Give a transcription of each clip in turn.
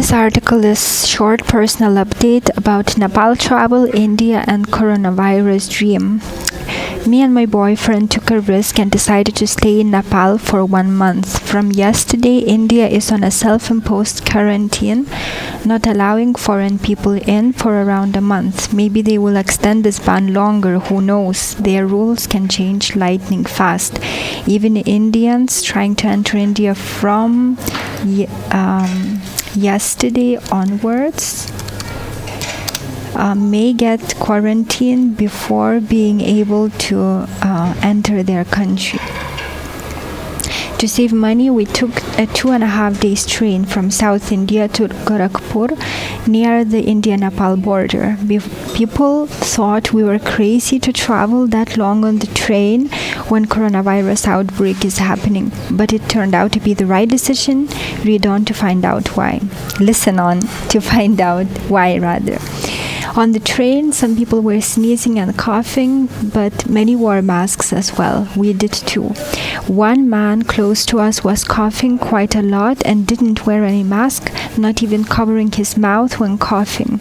This article is short personal update about Nepal travel, India and coronavirus dream. Me and my boyfriend took a risk and decided to stay in Nepal for 1 month. From yesterday, India is on a self-imposed quarantine, not allowing foreign people in for around a month. Maybe they will extend this ban longer, who knows? Their rules can change lightning fast. Even Indians trying to enter India from yesterday onwards may get quarantined before being able to enter their country. To save money, we took a 2.5 days train from South India to Gorakhpur near the India-Nepal border. People thought we were crazy to travel that long on the train when coronavirus outbreak is happening, but it turned out to be the right decision. Read on to find out why. Listen on to find out why, rather. On the train, some people were sneezing and coughing, but many wore masks as well. We did too. One man close to us was coughing quite a lot and didn't wear any mask, not even covering his mouth when coughing.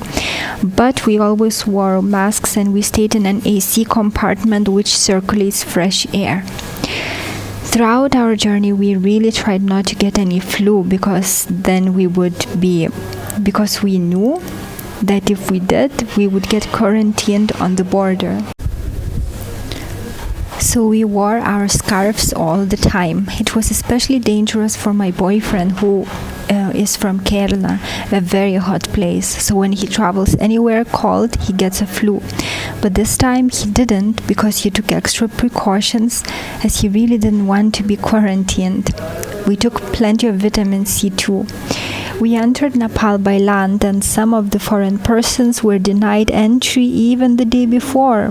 But we always wore masks and we stayed in an AC compartment which circulates fresh air. Throughout our journey, we really tried not to get any flu because we knew that if we did, we would get quarantined on the border. So we wore our scarves all the time. It was especially dangerous for my boyfriend who is from Kerala, a very hot place. So when he travels anywhere cold, he gets a flu. But this time he didn't because he took extra precautions as he really didn't want to be quarantined. We took plenty of vitamin C too. We entered Nepal by land and some of the foreign persons were denied entry even the day before.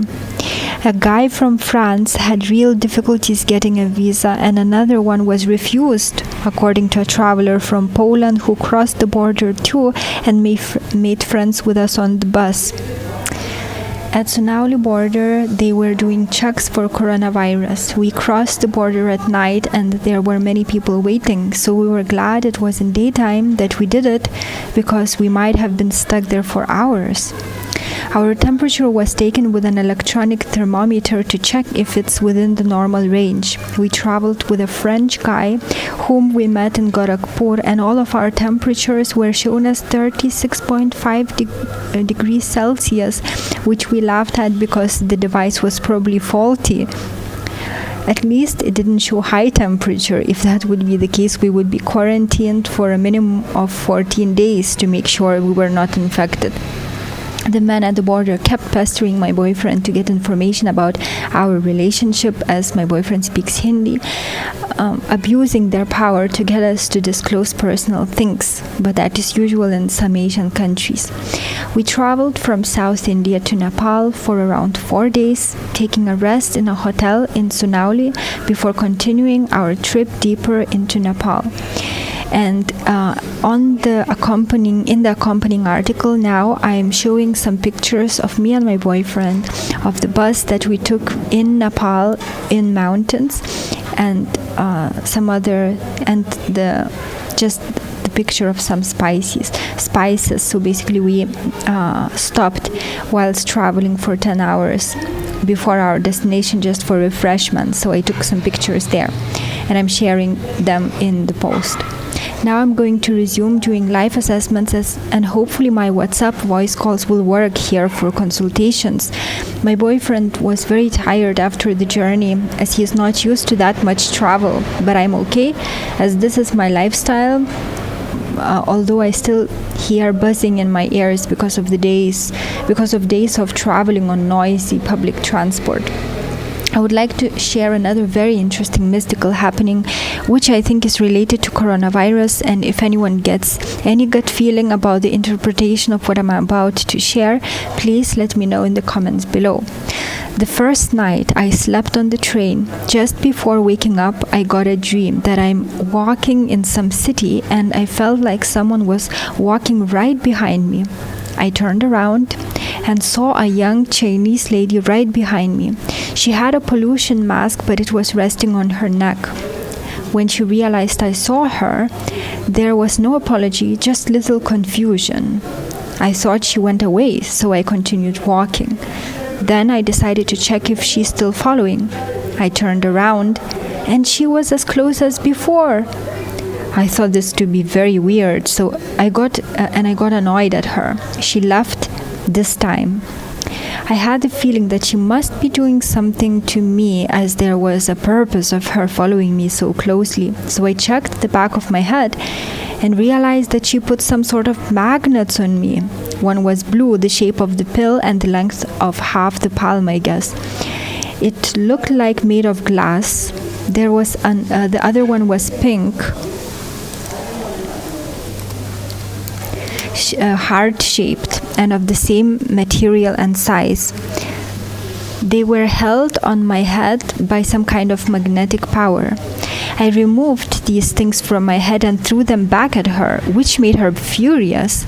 A guy from France had real difficulties getting a visa and another one was refused, according to a traveler from Poland who crossed the border too and made friends with us on the bus. At Sunauli border, they were doing checks for coronavirus. We crossed the border at night and there were many people waiting, so we were glad it was in daytime that we did it because we might have been stuck there for hours. Our temperature was taken with an electronic thermometer to check if it's within the normal range. We traveled with a French guy whom we met in Gorakhpur and all of our temperatures were shown as 36.5 degrees Celsius, which we laughed at because the device was probably faulty. At least it didn't show high temperature. If that would be the case, we would be quarantined for a minimum of 14 days to make sure we were not infected. The man at the border kept pestering my boyfriend to get information about our relationship as my boyfriend speaks Hindi, abusing their power to get us to disclose personal things, but that is usual in some Asian countries. We traveled from South India to Nepal for around 4 days, taking a rest in a hotel in Sunauli before continuing our trip deeper into Nepal. And in the accompanying article now, I am showing some pictures of me and my boyfriend of the bus that we took in Nepal in mountains, and just the picture of some spices. So basically, we stopped whilst traveling for 10 hours before our destination just for refreshment. So I took some pictures there, and I'm sharing them in the post. Now I'm going to resume doing live assessments and hopefully my WhatsApp voice calls will work here for consultations. My boyfriend was very tired after the journey as he is not used to that much travel, but I'm okay as this is my lifestyle, although I still hear buzzing in my ears because of days of traveling on noisy public transport. I would like to share another very interesting mystical happening which I think is related to coronavirus, and if anyone gets any gut feeling about the interpretation of what I'm about to share, please let me know in the comments below. The first night I slept on the train, just before waking up, I got a dream that I'm walking in some city and I felt like someone was walking right behind me. I turned around and saw a young Chinese lady right behind me. She had a pollution mask, but it was resting on her neck. When she realized I saw her, There was no apology, just little confusion. I thought she went away, so I continued walking. Then I decided to check if she's still following. I turned around, and she was as close as before. I thought this to be very weird, so I got annoyed at her. She left this time. I had the feeling that she must be doing something to me, as there was a purpose of her following me so closely. So I checked the back of my head and realized that she put some sort of magnets on me. One was blue, the shape of the pill, and the length of half the palm, I guess. It looked like made of glass. The other one was pink, heart-shaped, and of the same material and size. They were held on my head by some kind of magnetic power. I removed these things from my head and threw them back at her, which made her furious,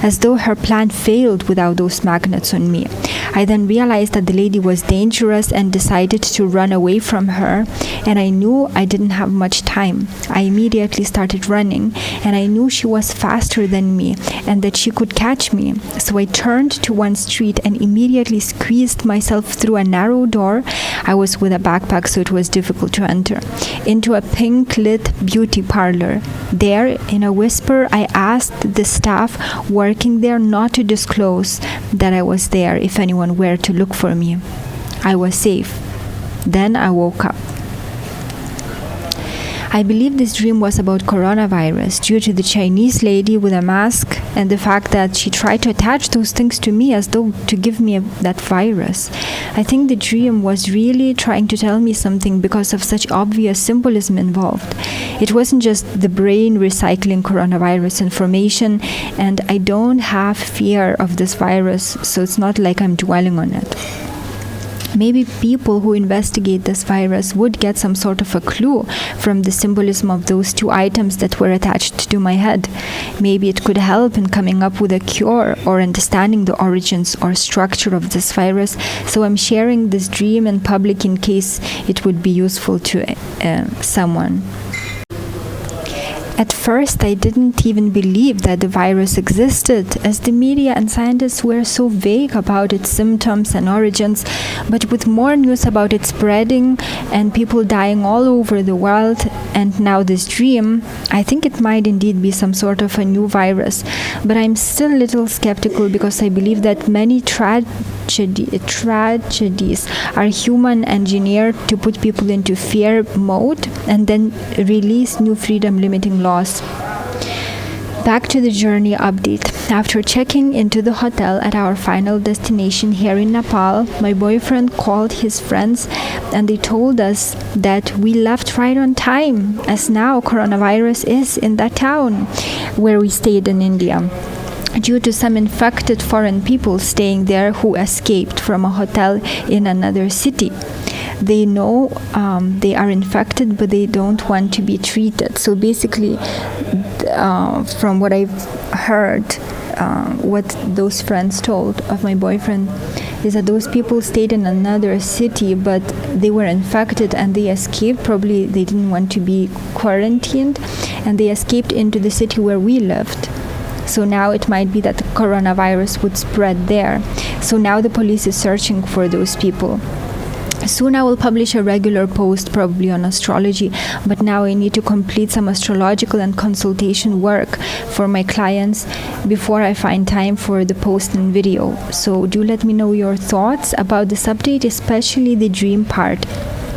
as though her plan failed without those magnets on me. I then realized that the lady was dangerous and decided to run away from her, and I knew I didn't have much time. I immediately started running, and I knew she was faster than me and that she could catch me. So I turned to one street and immediately squeezed myself through a narrow door. I was with a backpack, so it was difficult to enter, into a pink-lit beauty parlor. There, in a whisper, I asked the staff working there not to disclose that I was there if anyone were to look for me. I was safe. Then I woke up. I believe this dream was about coronavirus due to the Chinese lady with a mask and the fact that she tried to attach those things to me as though to give me that virus. I think the dream was really trying to tell me something because of such obvious symbolism involved. It wasn't just the brain recycling coronavirus information, and I don't have fear of this virus, so it's not like I'm dwelling on it. Maybe people who investigate this virus would get some sort of a clue from the symbolism of those two items that were attached to my head. Maybe it could help in coming up with a cure or understanding the origins or structure of this virus. So I'm sharing this dream in public in case it would be useful to someone. At first, I didn't even believe that the virus existed, as the media and scientists were so vague about its symptoms and origins. But with more news about it spreading and people dying all over the world, and now this dream, I think it might indeed be some sort of a new virus. But I'm still a little skeptical because I believe that many tragedies are human engineered to put people into fear mode and then release new freedom limiting laws. Back to the journey update. After checking into the hotel at our final destination here in Nepal, my boyfriend called his friends and they told us that we left right on time, as now coronavirus is in that town where we stayed in India, due to some infected foreign people staying there who escaped from a hotel in another city. They know they are infected, but they don't want to be treated. So basically, from what I've heard, what those friends told of my boyfriend is that those people stayed in another city, but they were infected and they escaped. Probably they didn't want to be quarantined, and they escaped into the city where we lived. So now it might be that the coronavirus would spread there. So now the police is searching for those people. Soon I will publish a regular post, probably on astrology, but now I need to complete some astrological and consultation work for my clients before I find time for the post and video. So do let me know your thoughts about this update, especially the dream part.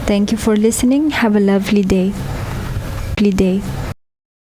Thank you for listening. Have a lovely day.